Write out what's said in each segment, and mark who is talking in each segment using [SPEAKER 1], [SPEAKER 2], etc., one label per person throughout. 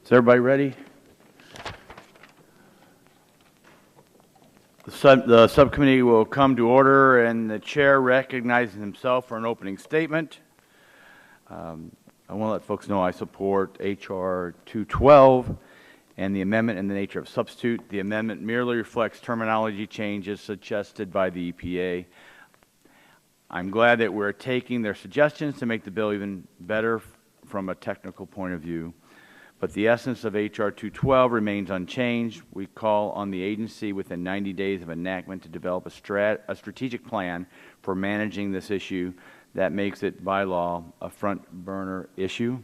[SPEAKER 1] Is everybody ready? The subcommittee will come to order, and the chair recognizes himself for an opening statement. I want to let folks know I support H.R. 212 and the amendment in the nature of substitute. The amendment merely reflects terminology changes suggested by the EPA. I'm glad that we're taking their suggestions to make the bill even better from a technical point of view. But the essence of H.R. 212 remains unchanged. We call on the agency within 90 days of enactment to develop a strategic plan for managing this issue that makes it, by law, a front-burner issue.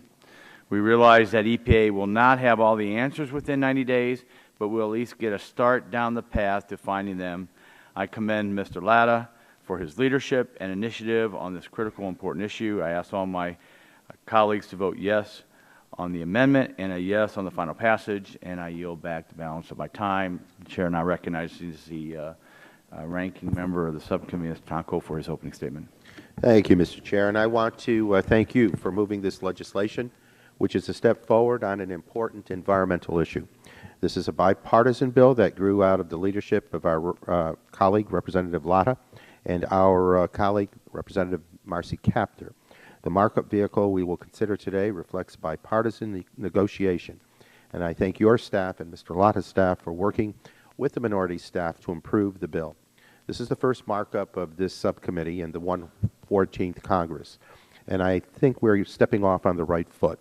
[SPEAKER 1] We realize that EPA will not have all the answers within 90 days, but we'll at least get a start down the path to finding them. I commend Mr. Latta for his leadership and initiative on this critical, important issue. I ask all my colleagues to vote yes on the amendment and a yes on the final passage, and I yield back the balance of my time. The Chair now recognizes the ranking member of the subcommittee, Mr. Tonko, for his opening statement.
[SPEAKER 2] Thank you, Mr. Chair, and I want to thank you for moving this legislation, which is a step forward on an important environmental issue. This is a bipartisan bill that grew out of the leadership of our colleague, Representative Latta, and our colleague, Representative Marcy Kaptur. The markup vehicle we will consider today reflects bipartisan negotiation, and I thank your staff and Mr. Latta's staff for working with the minority staff to improve the bill. This is the first markup of this subcommittee in the 114th Congress, and I think we're stepping off on the right foot.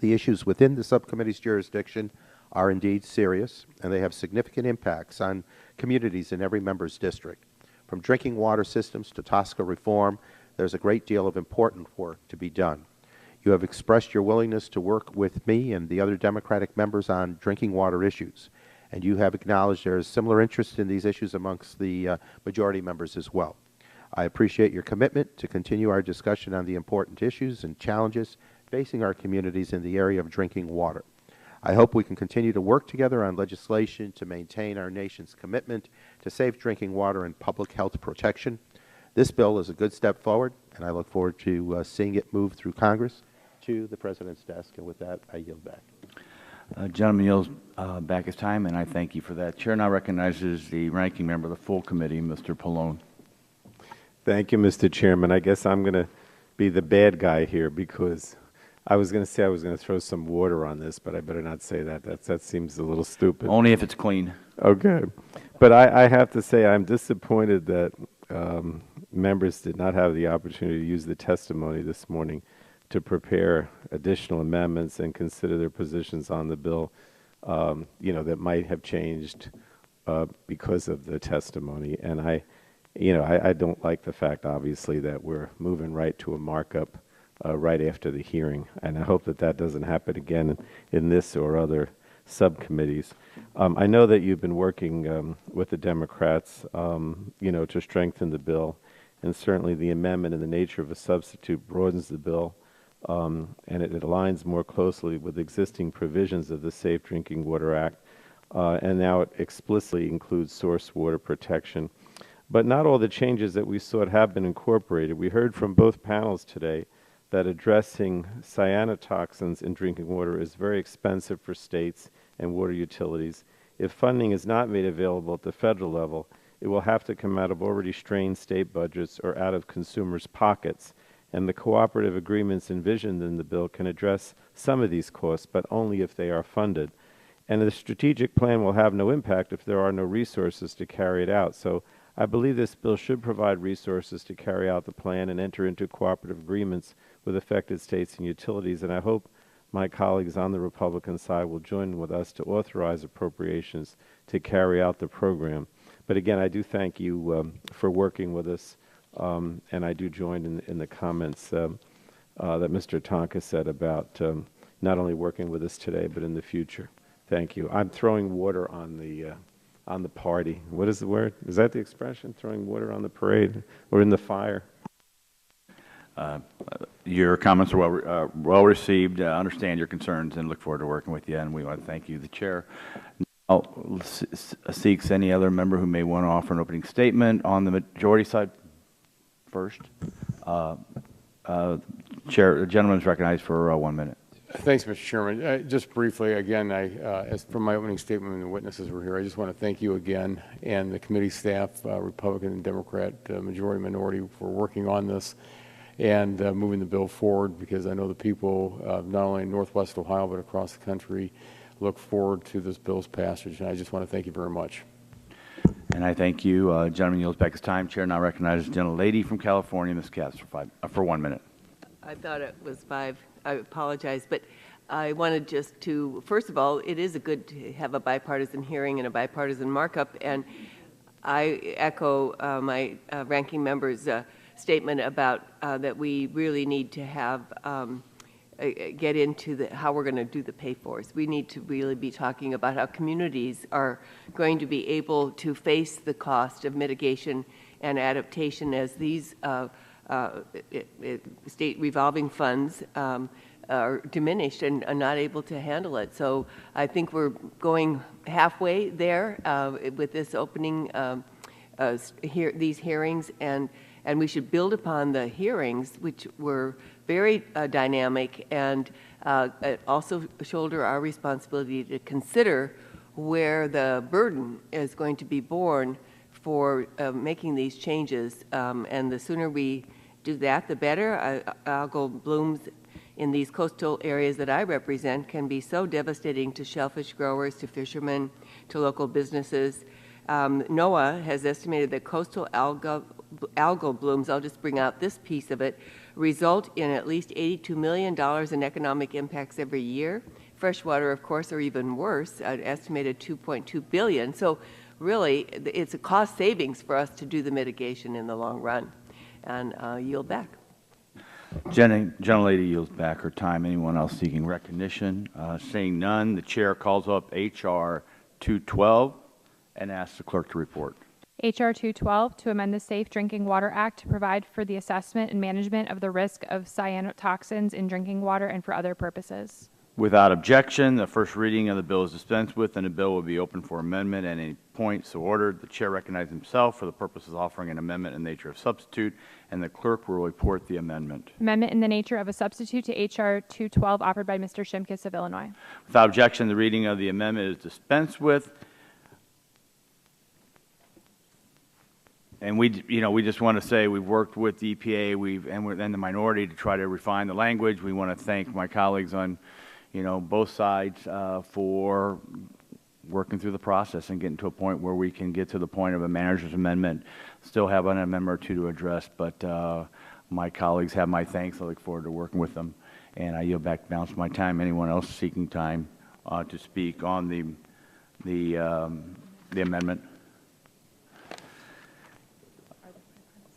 [SPEAKER 2] The issues within the subcommittee's jurisdiction are indeed serious, and they have significant impacts on communities in every member's district. From drinking water systems to TSCA reform, there's a great deal of important work to be done. You have expressed your willingness to work with me and the other Democratic members on drinking water issues, and you have acknowledged there is similar interest in these issues amongst the majority members as well. I appreciate your commitment to continue our discussion on the important issues and challenges facing our communities in the area of drinking water. I hope we can continue to work together on legislation to maintain our nation's commitment to safe drinking water and public health protection. This bill is a good step forward, and I look forward to seeing it move through Congress to the President's desk. And with that, I yield back.
[SPEAKER 1] Gentleman yields back his time, and I thank you for that. Chair now recognizes the ranking member of the full committee, Mr. Pallone.
[SPEAKER 3] Thank you, Mr. Chairman. I guess I'm going to be the bad guy here because I was going to say I was going to throw some water on this, but I better not say that. That seems a little stupid.
[SPEAKER 1] Only if it's clean.
[SPEAKER 3] Okay. But I have to say I'm disappointed that members did not have the opportunity to use the testimony this morning to prepare additional amendments and consider their positions on the bill, that might have changed because of the testimony. And I don't like the fact, obviously, that we're moving right to a markup right after the hearing, and I hope that doesn't happen again in this or other subcommittees. I know that you've been working with the Democrats, to strengthen the bill, and certainly the amendment in the nature of a substitute broadens the bill, and it aligns more closely with existing provisions of the Safe Drinking Water Act, and now it explicitly includes source water protection. But not all the changes that we sought have been incorporated. We heard from both panels today that addressing cyanotoxins in drinking water is very expensive for states and water utilities. If funding is not made available at the federal level, it will have to come out of already strained state budgets or out of consumers' pockets. And the cooperative agreements envisioned in the bill can address some of these costs, but only if they are funded. And the strategic plan will have no impact if there are no resources to carry it out. So I believe this bill should provide resources to carry out the plan and enter into cooperative agreements with affected states and utilities. And I hope my colleagues on the Republican side will join with us to authorize appropriations to carry out the program. But again, I do thank you for working with us, and I do join in the comments that Mr. Tonka said about not only working with us today, but in the future. Thank you. I'm throwing water on the party. What is the word? Is that the expression? Throwing water on the parade or in the fire?
[SPEAKER 1] Your comments are well received. Understand your concerns and look forward to working with you. And we want to thank you, the chair. Now, seeks any other member who may want to offer an opening statement on the majority side first. Chair, the gentleman is recognized for 1 minute.
[SPEAKER 4] Thanks, Mr. Chairman. Just briefly, again, as from my opening statement when the witnesses were here, I just want to thank you again and the committee staff, Republican and Democrat, majority, minority, for working on this and moving the bill forward, because I know the people, not only in Northwest Ohio, but across the country, look forward to this bill's passage. And I just want to thank you very much.
[SPEAKER 1] And I thank you. Gentleman yields back his time. Chair now recognizes the gentlelady from California, Ms. Katz, for 1 minute.
[SPEAKER 5] I thought it was 5. I apologize, but I wanted just to, first of all, it is good to have a bipartisan hearing and a bipartisan markup, and I echo my ranking member's statement about that we really need to have get into how we're going to do the pay-fors. We need to really be talking about how communities are going to be able to face the cost of mitigation and adaptation as these state revolving funds are diminished and are not able to handle it. So I think we're going halfway there with this opening these hearings, and we should build upon the hearings, which were very dynamic, and also shoulder our responsibility to consider where the burden is going to be borne for making these changes. And the sooner we do that, the better. Algal blooms in these coastal areas that I represent can be so devastating to shellfish growers, to fishermen, to local businesses. NOAA has estimated that coastal algal blooms, I'll just bring out this piece of it, result in at least $82 million in economic impacts every year. Freshwater, of course, are even worse, an estimated $2.2 billion. So really, it's a cost savings for us to do the mitigation in the long run. And yield back.
[SPEAKER 1] Gentlelady yields back her time. Anyone else seeking recognition? Seeing none, the chair calls up H.R. 212 and asks the clerk to report.
[SPEAKER 6] H.R. 212, to amend the Safe Drinking Water Act to provide for the assessment and management of the risk of cyanotoxins in drinking water and for other purposes.
[SPEAKER 1] Without objection, the first reading of the bill is dispensed with, and the bill will be open for amendment at any point so ordered. The chair recognizes himself for the purpose of offering an amendment in the nature of substitute, and the clerk will report the amendment.
[SPEAKER 6] Amendment in the nature of a substitute to H.R. 212 offered by Mr. Shimkus of Illinois.
[SPEAKER 1] Without objection, the reading of the amendment is dispensed with. And we just want to say we've worked with the EPA and the minority to try to refine the language. We want to thank my colleagues on both sides for working through the process and getting to a point where we can get to the point of a manager's amendment. Still have an amendment or two to address, but my colleagues have my thanks. I look forward to working with them. And I yield back the balance of my time. Anyone else seeking time to speak on the amendment?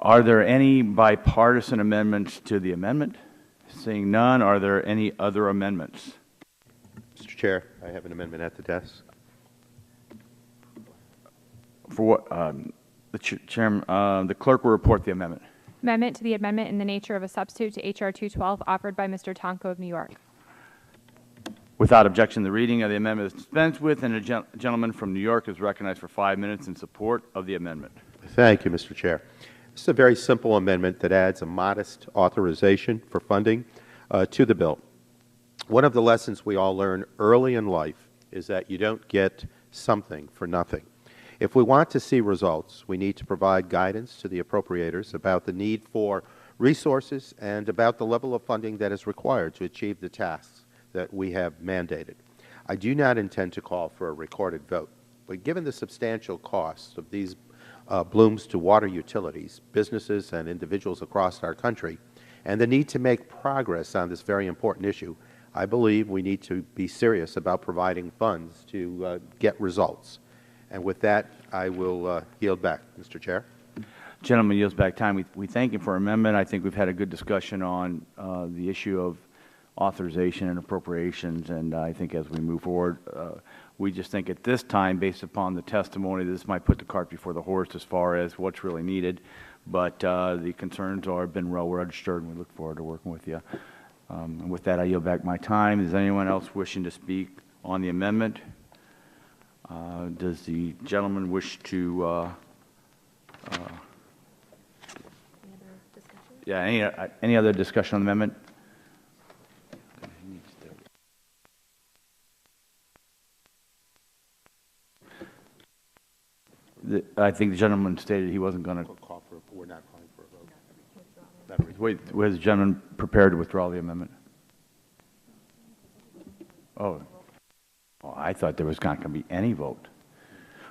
[SPEAKER 1] Are there any bipartisan amendments to the amendment? Seeing none, are there any other amendments?
[SPEAKER 2] Mr. Chair, I have an amendment at the desk.
[SPEAKER 1] For what? Chairman, the clerk will report the amendment.
[SPEAKER 6] Amendment to the amendment in the nature of a substitute to H.R. 212 offered by Mr. Tonko of New York.
[SPEAKER 1] Without objection, the reading of the amendment is dispensed with, and a gentleman from New York is recognized for 5 minutes in support of the amendment.
[SPEAKER 2] Thank you, Mr. Chair. This is a very simple amendment that adds a modest authorization for funding to the bill. One of the lessons we all learn early in life is that you don't get something for nothing. If we want to see results, we need to provide guidance to the appropriators about the need for resources and about the level of funding that is required to achieve the tasks that we have mandated. I do not intend to call for a recorded vote, but given the substantial costs of these blooms to water utilities, businesses, and individuals across our country, and the need to make progress on this very important issue, I believe we need to be serious about providing funds to get results. And with that, I will yield back, Mr. Chair.
[SPEAKER 1] Gentleman yields back time. We thank him for amendment. I think we've had a good discussion on the issue of authorization and appropriations, and I think as we move forward, we just think at this time, based upon the testimony, this might put the cart before the horse as far as what's really needed. But the concerns have been well registered, and we look forward to working with you. And with that, I yield back my time. Is anyone else wishing to speak on the amendment? Does the gentleman wish to? Yeah. Any other discussion on the amendment? I think the gentleman stated he wasn't going to.
[SPEAKER 2] We're not calling for a vote.
[SPEAKER 1] Wait, was the gentleman prepared to withdraw the amendment? Oh, I thought there was not going to be any vote.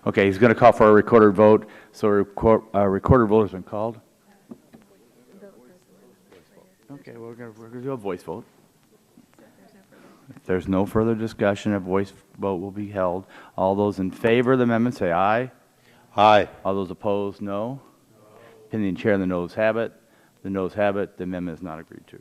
[SPEAKER 1] Okay, he's going to call for a recorded vote. So a recorded vote has been called. Okay, we're going to do a voice vote. If there's no further discussion, a voice vote will be held. All those in favor of the amendment say aye.
[SPEAKER 2] Aye.
[SPEAKER 1] All those opposed, no. Opinion chair, the noes have it. The noes have it. The amendment is not agreed to.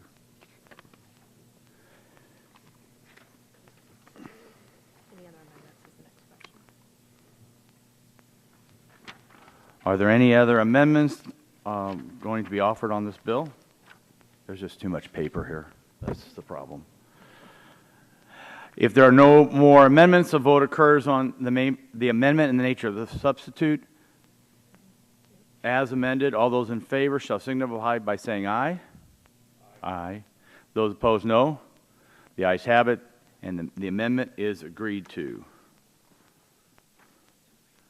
[SPEAKER 1] Are there any other amendments going to be offered on this bill? There's just too much paper here. That's the problem. If there are no more amendments, a vote occurs on the amendment in the nature of the substitute. As amended, all those in favor shall signify by saying aye. Aye. Those opposed, no. The ayes have it, and the amendment is agreed to.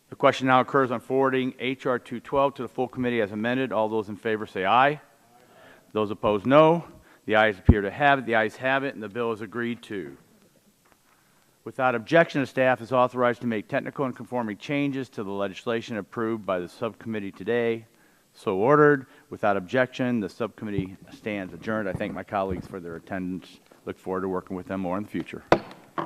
[SPEAKER 1] The question now occurs on forwarding H.R. 212 to the full committee as amended. All those in favor say aye. Those opposed, no. The ayes appear to have it. The ayes have it, and the bill is agreed to. Without objection, the staff is authorized to make technical and conforming changes to the legislation approved by the subcommittee today. So ordered. Without objection, the subcommittee stands adjourned. I thank my colleagues for their attendance. Look forward to working with them more in the future.